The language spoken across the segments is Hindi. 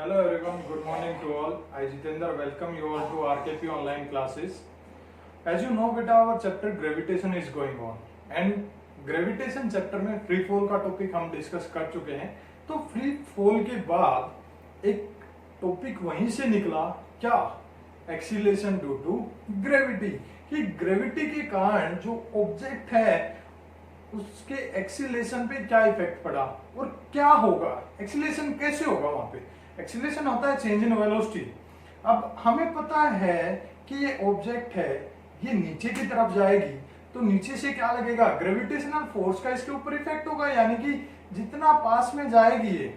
Hello everyone, good morning to all. I Jitendra welcome you all to RKP online classes. As you know beta our chapter gravitation is going on and gravitation chapter में फ्री फॉल का टॉपिक हम डिस्कस कर चुके हैं. तो फ्री फॉल के बाद एक टॉपिक वहीं से निकला क्या, एक्सीलरेशन ड्यू टू ग्रेविटी. कि ग्रेविटी के कारण जो ऑब्जेक्ट है उसके एक्सीलरेशन पे क्या इफेक्ट पड़ा और क्या होगा, एक्सीलरेशन कैसे होगा. वहां पे एक्सीलरेशन होता है चेंज इन वेलोसिटी. अब हमें पता है कि ये ऑब्जेक्ट है, ये नीचे की तरफ जाएगी तो नीचे से क्या लगेगा, ग्रेविटेशनल फोर्स का इसके ऊपर इफेक्ट होगा. यानी कि जितना पास में जाएगी ये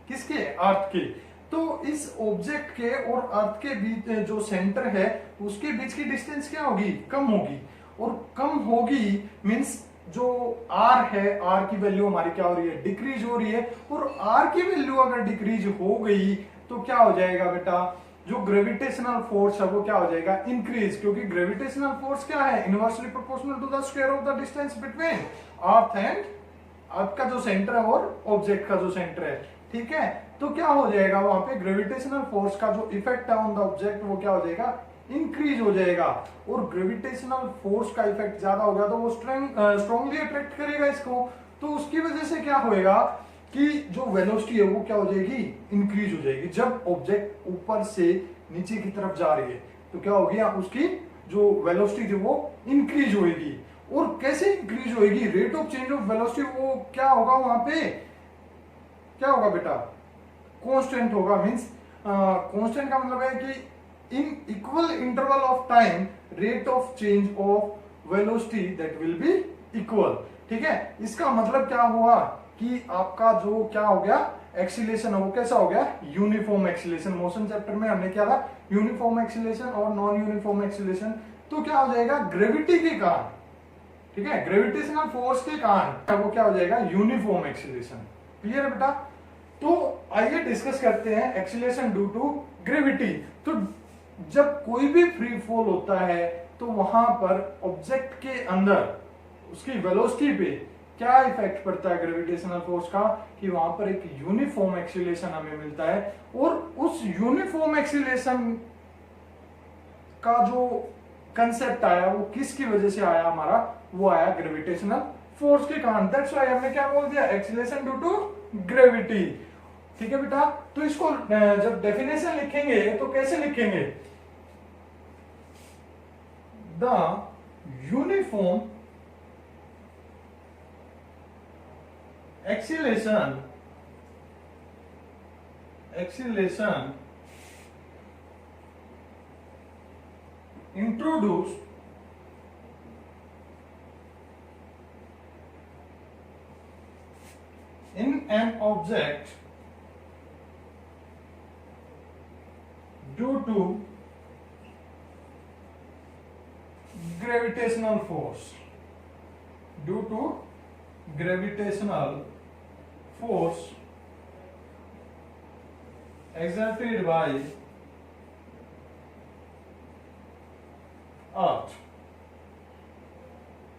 किसके, अर्थ के, तो इस ऑब्जेक्ट के और अर्थ के बीच जो सेंटर है उसके बीच की डिस्टेंस क्या होगी, कम होगी. और कम होगी मींस जो r है, r की वैल्यू हमारी क्या हो रही है, डिक्रीज हो रही है. और r की वैल्यू अगर डिक्रीज हो गई तो क्या हो जाएगा बेटा, जो ग्रेविटेशनल फोर्स है वो क्या हो जाएगा, इंक्रीज. क्योंकि ग्रेविटेशनल फोर्स क्या है, inversely proportional to the square of the distance between earth and earth का जो सेंटर है और ऑब्जेक्ट का जो सेंटर है. ठीक है, तो क्या हो जाएगा वहां पे, ग्रेविटेशनल फोर्स का जो इफेक्ट है ऑन द ऑब्जेक्ट वो क्या हो जाएगा, इंक्रीज हो जाएगा. और ग्रेविटेशनल फोर्स का इफेक्ट ज्यादा हो गया तो वो स्ट्रांगली अट्रैक्ट करेगा इसको. तो उसकी वजह से क्या होएगा कि जो वेलोसिटी है वो क्या हो जाएगी, इंक्रीज हो जाएगी. जब ऑब्जेक्ट ऊपर से नीचे की तरफ जा रही है तो क्या होगी, उसकी जो वेलोसिटी थी वो इंक्रीज होएगी. और कैसे इंक्रीज होएगी, rate of change of velocity वो क्या होगा, वहां पे क्या होगा बेटा, कांस्टेंट होगा. मींस कांस्टेंट का मतलब है कि in equal interval of time rate of change of velocity that will be equal. ठीक है, इसका मतलब क्या हुआ कि आपका जो क्या हो गया, एक्सीलरेशन है वो कैसा हो गया, यूनिफॉर्म एक्सीलरेशन. मोशन चैप्टर में हमने क्या था, यूनिफॉर्म एक्सीलरेशन और नॉन यूनिफॉर्म एक्सीलरेशन. तो क्या हो जाएगा, ग्रेविटी के कारण, ठीक है, ग्रेविटेशनल फोर्स के कारण वो क्या हो जाएगा, यूनिफॉर्म एक्सीलरेशन. क्लियर है बेटा. तो आइए डिस्कस करते हैं एक्सीलरेशन ड्यू टू ग्रेविटी. तो जब कोई भी फ्री फॉल होता है तो वहां पर ऑब्जेक्ट के अंदर उसकी वेलोसिटी पे क्या इफेक्ट पड़ता है ग्रेविटेशनल फोर्स का, कि वहां पर एक यूनिफॉर्म एक्सीलरेशन हमें मिलता है. और उस यूनिफॉर्म एक्सीलरेशन का जो कंसेप्ट आया वो किसकी वजह से आया हमारा, वो आया ग्रेविटेशनल फोर्स के कारण. दैट्स व्हाई हमने क्या बोल दिया, एक्सीलरेशन ड्यू टू ग्रेविटी. ठीक है बेटा. तो इसको जब डेफिनेशन लिखेंगे तो कैसे लिखेंगे, the uniform acceleration introduced in an object due to gravitational force, due to gravitational force exerted by अर्थ.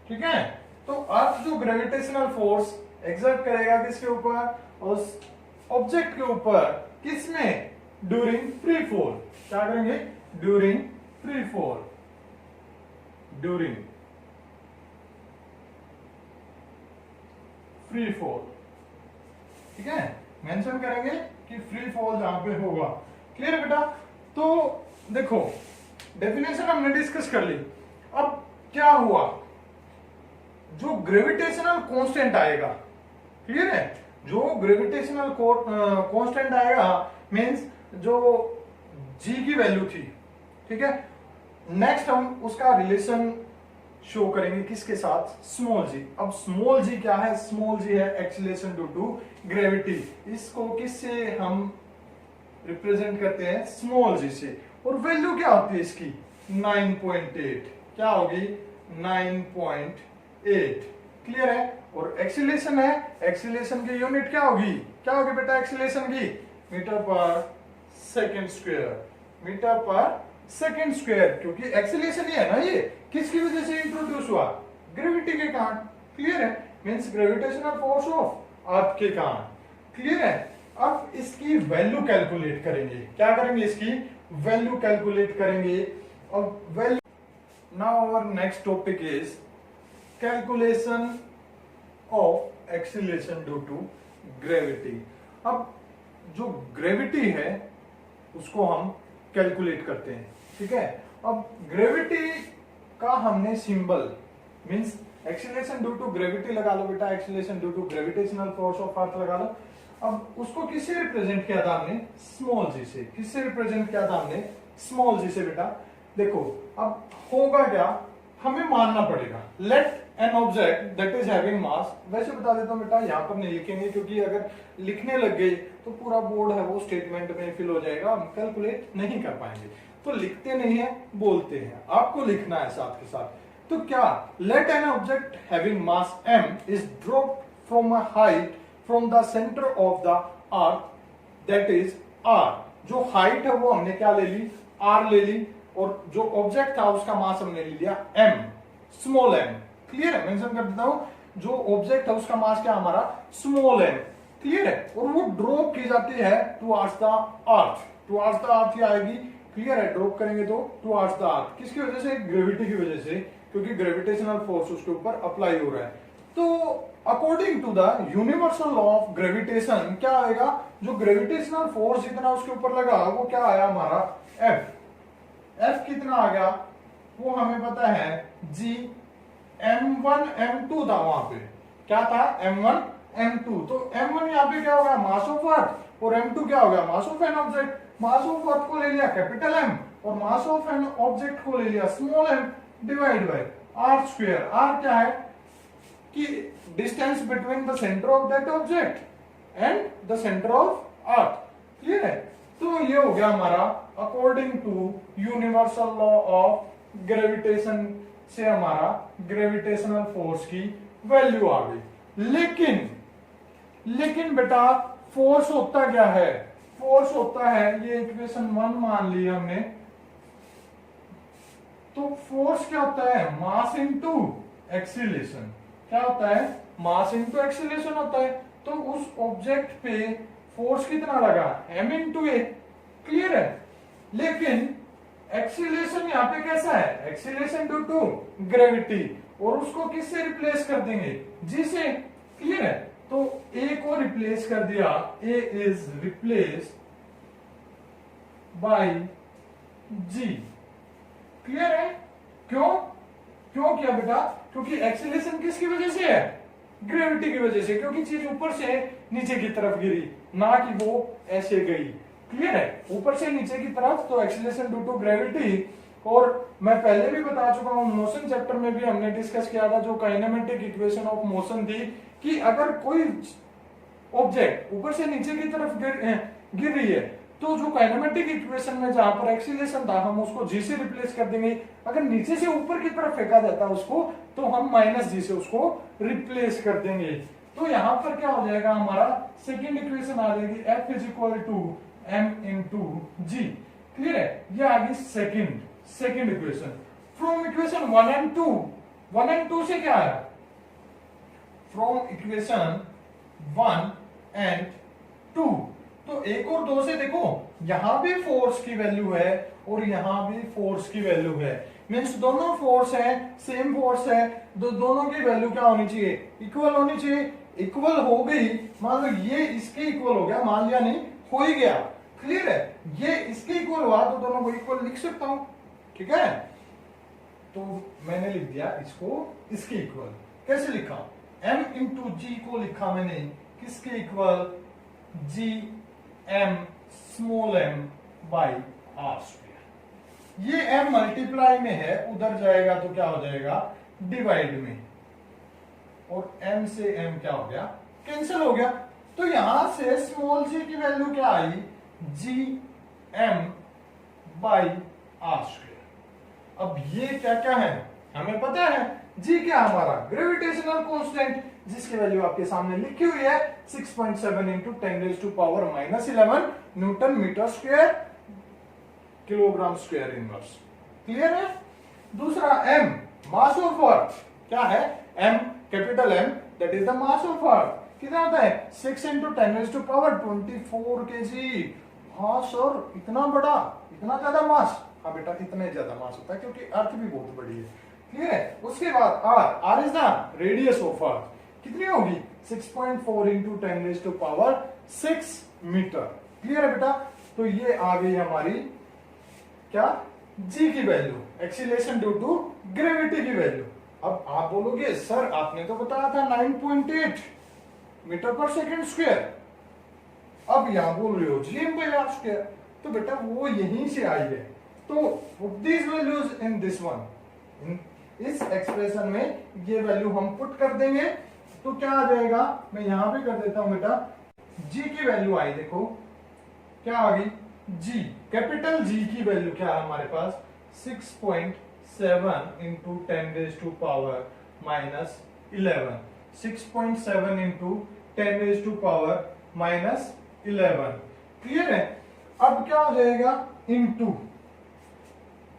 ठीक है, तो अर्थ जो ग्रेविटेशनल फोर्स एक्सर्ट करेगा किसके ऊपर, उस ऑब्जेक्ट के ऊपर, किसमें, ड्यूरिंग फ्री फॉल. क्या करेंगे, during free fall, during free fall. ठीक है, मेंशन करेंगे कि फ्री फॉल जहां पे होगा. क्लियर है बेटा. तो देखो डेफिनेशन हमने डिस्कस कर ली. अब क्या हुआ, जो ग्रेविटेशनल कांस्टेंट आएगा, क्लियर है, जो ग्रेविटेशनल कांस्टेंट आएगा मींस जो जी की वैल्यू थी. ठीक है, नेक्स्ट हम उसका रिलेशन शो करेंगे किसके साथ, स्मॉल जी. अब स्मॉल जी क्या है, स्मॉल जी है एक्सीलरेशन ड्यू टू ग्रेविटी. इसको किससे हम रिप्रेजेंट करते हैं, स्मॉल जी से. और वैल्यू क्या होती है इसकी, 9.8. क्या होगी, 9.8. क्लियर है. और एक्सीलरेशन है, एक्सीलरेशन की यूनिट क्या होगी, क्या होगी बेटा एक्सीलरेशन की, मीटर पर सेकेंड स्क्वायर, मीटर पर सेकेंड स्क्वायर. क्योंकि एक्सीलरेशन ही है ना, ये किसकी वजह से इंट्रोड्यूस हुआ, ग्रेविटी के कारण. क्लियर है, मींस ग्रेविटेशनल फोर्स ऑफ अर्थ के कारण. क्लियर है. अब इसकी वैल्यू कैलकुलेट करेंगे। क्या करेंगे? इसकी वैल्यू कैलकुलेट करेंगे। और value, now our next topic is calculation of acceleration due to gravity. अब जो ग्रेविटी है उसको हम कैलकुलेट करते हैं, ठीक है। अब ग्रेविटी का हमने symbol means acceleration due to gravity लगा लो बेटा, acceleration due to gravitational force of earth लगा लो। अब उसको किससे रिप्रेजेंट किया था हमने? स्मॉल जी से। किससे रिप्रेजेंट किया था हमने? स्मॉल जी से बेटा। देखो अब होगा क्या, हमें मानना पड़ेगा let an object that is having mass. वैसे बता देता हूं बेटा, यहां पर नहीं लिखेंगे क्योंकि अगर लिखने लग गए तो पूरा बोर्ड है वो स्टेटमेंट में फिल हो जाएगा, हम कैलकुलेट नहीं कर पाएंगे। तो लिखते नहीं है, बोलते हैं, आपको लिखना है साथ के साथ। तो क्या, let an object having mass m is dropped from a height from the centre of the earth that is r। जो हाइट है वो हमने क्या ले ली? r ले ली। और जो ऑब्जेक्ट था उसका मास हमने ले लिया m, स्मॉल m। क्लियर है? मेंशन कर देता हूं, जो ऑब्जेक्ट है उसका मास क्या हमारा? Small m। क्लियर है? और वो ड्रॉप की जाती है towards the earth. Towards the earth ही आएगी। क्लियर है? ड्रॉप करेंगे तो टुवर्ड्स द अर्थ। किसकी वजह से? ग्रेविटी की वजह से, क्योंकि ग्रेविटेशनल फोर्स उसके ऊपर अप्लाई हो रहा है। तो according to the universal law of gravitation क्या आएगा? जो ग्रेविटेशनल फोर्स जितना उसके ऊपर लगा वो क्या आया हमारा? F। F कितना आ गया वो हमें पता है, G m1 m2 था वहां पे। क्या था? m1 m2। तो m1 यहाँ पे क्या होगा? मास ऑफ अर्थ। और m2 क्या होगा? Mass of an object. Mass of अर्थ को ले लिया कैपिटल M और मास ऑफ एन ऑब्जेक्ट को ले लिया small m divide by r square. r क्या है? कि distance between the centre of that object and the centre of earth. Clear है? तो ये हो गया हमारा according to universal law of gravitation से हमारा ग्रेविटेशनल फोर्स की वैल्यू आ गई। लेकिन बेटा फोर्स होता क्या है? फोर्स होता है, ये इक्वेशन 1 मान ली हमने, तो फोर्स क्या होता है? Mass into acceleration. क्या होता है? मास इनटू एक्सीलरेशन होता है। तो उस ऑब्जेक्ट पे फोर्स कितना लगा? m इंटू ए। क्लियर है? लेकिन एक्सीलरेशन यहां पे कैसा है? Acceleration due to gravity. और उसको किससे रिप्लेस कर देंगे? जी से। क्लियर है? तो ए को रिप्लेस कर दिया, A is replace by g. Clear है? क्यों किया बेटा? क्योंकि एक्सीलरेशन किसकी वजह से है? ग्रेविटी की वजह से, क्योंकि चीज ऊपर से नीचे की तरफ गिरी, ना कि वो ऐसे गई। क्लियर है? ऊपर से नीचे की तरफ, तो एक्सीलरेशन ड्यू टू ग्रेविटी। और मैं पहले भी बता चुका हूं, मोशन चैप्टर में भी हमने डिस्कस किया था, जो काइनेमेटिक इक्वेशन ऑफ मोशन थी, कि अगर कोई ऑब्जेक्ट ऊपर से नीचे की तरफ गिर रही है तो जो काइनेमेटिक इक्वेशन में जहां पर एक्सीलरेशन था हम उसको जी से रिप्लेस कर देंगे। अगर नीचे से ऊपर की तरफ फेंका जाता है उसको, तो हम माइनस जी से उसको रिप्लेस कर देंगे। तो यहां पर क्या हो जाएगा हमारा? सेकेंड इक्वेशन आ जाएगी F is equal to m into g. Clear है? ये आ गई second equation. From equation 1 and 2 से क्या आया? फ्रॉम इक्वेशन 1 एंड 2, तो 1 और 2 से देखो, यहां भी फोर्स की वैल्यू है और यहां भी फोर्स की वैल्यू है। मींस दोनों फोर्स है, सेम फोर्स है, दोनों की वैल्यू क्या होनी चाहिए? इक्वल होनी चाहिए। इक्वल हो गई, मान लो ये इसके इक्वल हो गया, मान लिया नहीं, हो ही गया। क्लियर है? ये इसके इक्वल हुआ तो दोनों को इक्वल लिख सकता हूं। ठीक है? तो मैंने लिख दिया इसको इसके इक्वल। कैसे लिखा? m इंटू जी को लिखा मैंने किसके इक्वल? G m small m by r square. ये m मल्टीप्लाई में है, उधर जाएगा तो क्या हो जाएगा? डिवाइड में। और m से m क्या हो गया? कैंसिल हो गया। तो यहां से स्मॉल g की वैल्यू क्या आई? जी m बाई आर स्क्वायर। अब ये क्या क्या है हमें पता है। जी क्या हमारा? ग्रेविटेशनल कांस्टेंट, जिसकी वैल्यू आपके सामने लिखी हुई है 6.7 into 10⁻⁻11 newton metre square kilogram square inverse. Clear है? दूसरा m, मास ऑफ अर्थ। क्या है? m, capital M, that is the mass of earth. कितना होता है 6 इंटू 10⁴ kg। हाँ सर इतना बड़ा, इतना ज्यादा मास। हाँ बेटा इतने ज्यादा मास होता है क्योंकि अर्थ भी बहुत बड़ी है। क्लियर है। उसके बाद r is the radius of earth, कितनी होगी 6.4 इंटू 10⁶ मीटर। क्लियर है बेटा। तो ये आ गई हमारी क्या जी की value, acceleration due to gravity की वैल्यू। अब आप बोलोगे सर आपने तो बताया था 9.8 मीटर पर सेकंड स्क्वायर, अब यहां बोल रहे हो g/r²। तो बेटा वो यहीं से आई है, तो put these values in this one, इस एक्सप्रेशन में ये वैल्यू हम पुट कर देंगे तो क्या आ जाएगा, मैं यहां पे कर देता हूं बेटा। g की वैल्यू आई, देखो क्या आ गई, g कैपिटल G की वैल्यू क्या है हमारे पास 6.7 इंटू 10⁻⁻11, 6.7 इंटू 10⁻⁻11। क्लियर है। अब क्या हो जाएगा इंटू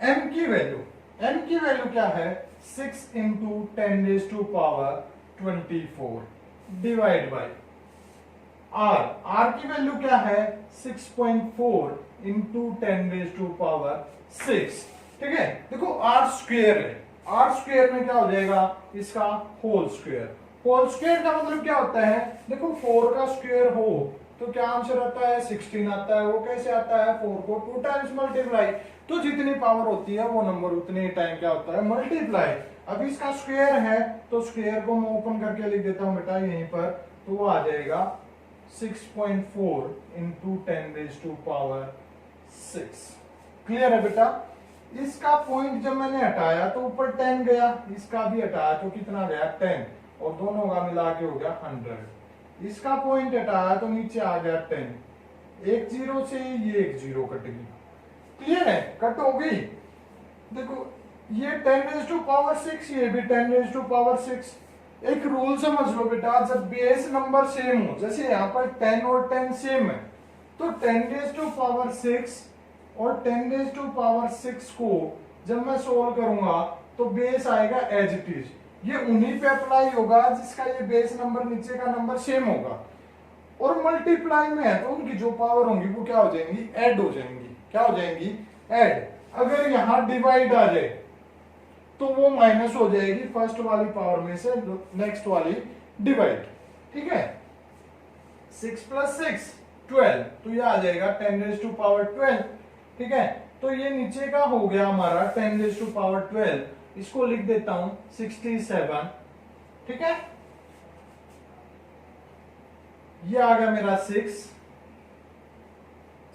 m की वैल्यू, m की वैल्यू क्या है 6 इंटू 10⁻24 डिवाइड बाई r की वैल्यू क्या है 6.4 इंटू 10⁻6। ठीक है। देखो r स्क्वायर है, r स्क्वायर में क्या हो जाएगा इसका होल स्क्वायर। होल स्क्वायर का मतलब क्या होता है, देखो 4 का स्क्वायर हो तो क्या आंसर आता है 16 आता है। वो कैसे आता है, 4 को 2 टाइम्स मल्टीप्लाई, तो जितनी पावर होती है वो नंबर उतने टाइम क्या होता है मल्टीप्लाई। अब इसका स्क्वायर है तो स्क्वायर को मैं ओपन करके लिख देता हूं बेटा यहीं पर, तो वो आ जाएगा 6.4 इंटू 10⁻6। क्लियर है बेटा। इसका पॉइंट जब मैंने हटाया तो ऊपर 10 गया, इसका भी हटाया तो कितना गया 10, और दोनों का मिला के हो गया 100। इसका पॉइंट हटाया तो नीचे आ गया 10, एक जीरो से ये एक जीरो कट गई। क्लियर है, कट हो गई। देखो ये 10⁻6, ये भी 10⁻6। एक रूल समझ लो बेटा, जब बेस नंबर सेम हो, जैसे यहाँ पर 10 और 10 सेम है, तो 10⁻6 और 10⁻6 को जब मैं सोल्व करूंगा तो बेस आएगा एज इट इज। ये उन्हीं पे अप्लाई होगा जिसका ये बेस नंबर नीचे का नंबर सेम होगा। और मल्टीप्लाई में है तो उनकी जो पावर होंगी वो क्या हो जाएंगी, ऐड हो जाएंगी। क्या हो जाएंगी, ऐड। अगर यहां डिवाइड आ जाए तो वो माइनस हो जाएगी फर्स्ट वाली पावर में से नेक्स्ट वाली डिवाइड। ठीक है। 6 + 6 12, तो ये आ जाएगा 10⁻12। ठीक है। तो ये नीचे का हो गया हमारा 10⁻12, इसको लिख देता हूं 67। ठीक है। ये आ गया मेरा 6,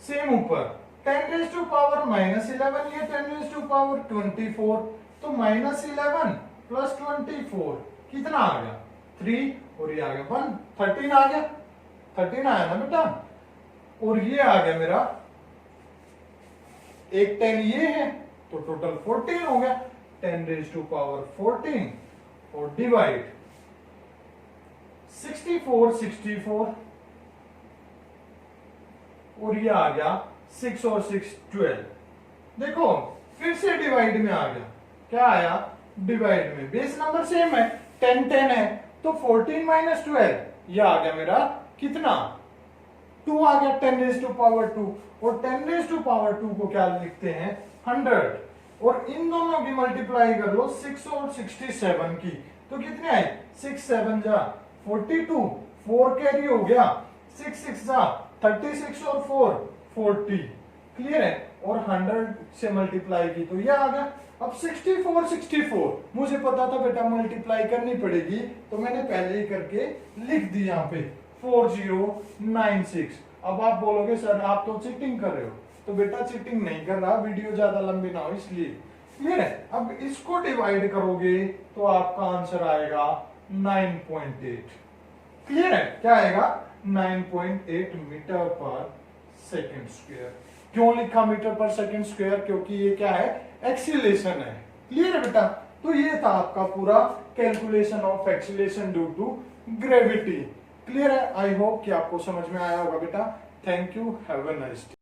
सेम ऊपर 10⁻11, ये 10⁻24, तो -11 + 24 कितना आ गया 3, और ये आ गया 1, 13 आ गया। 13 आया ना बेटा। और ये आ गया मेरा एक 10 ये है, तो टोटल 14 हो गया। 10⁻14 और डिवाइड 64 और ये आ गया 6 और 6 12। देखो फिर से डिवाइड में आ गया, क्या आया डिवाइड में, बेस नंबर सेम है 10 10 है, तो 14 - 12 ये आ गया मेरा कितना 2 आ गया 10⁻2। और 10⁻2 को क्या लिखते हैं 100, और इन दोनों की मल्टीप्लाई कर लो 6 और 67 की, तो कितने आए 6 7 जा 42, 4 कैरी हो गया, 6 6 जा 36 और 4 40। क्लियर है। और 100 से मल्टीप्लाई की तो ये आ गया। अब 64 मुझे पता था बेटा मल्टीप्लाई करनी पड़ेगी, तो मैंने पहले ही करके लिख दी यहाँ पे 4096। अब आप बोलोगे सर आप तो चीटिंग कर रहे हो, तो बेटा चीटिंग नहीं कर रहा, वीडियो ज्यादा लंबी ना हो इसलिए। क्लियर है। अब इसको डिवाइड करोगे तो आपका आंसर आएगा 9.8। क्लियर है, क्या आएगा 9.8 मीटर पर सेकेंड स्क्वायर। क्यों लिखा मीटर पर सेकेंड स्क्वायर, क्योंकि ये क्या है एक्सीलरेशन है। क्लियर है बेटा। तो ये था आपका पूरा calculation of acceleration due to gravity. Clear है। आई होप कि आपको समझ में आया होगा बेटा। Thank you, have a nice day.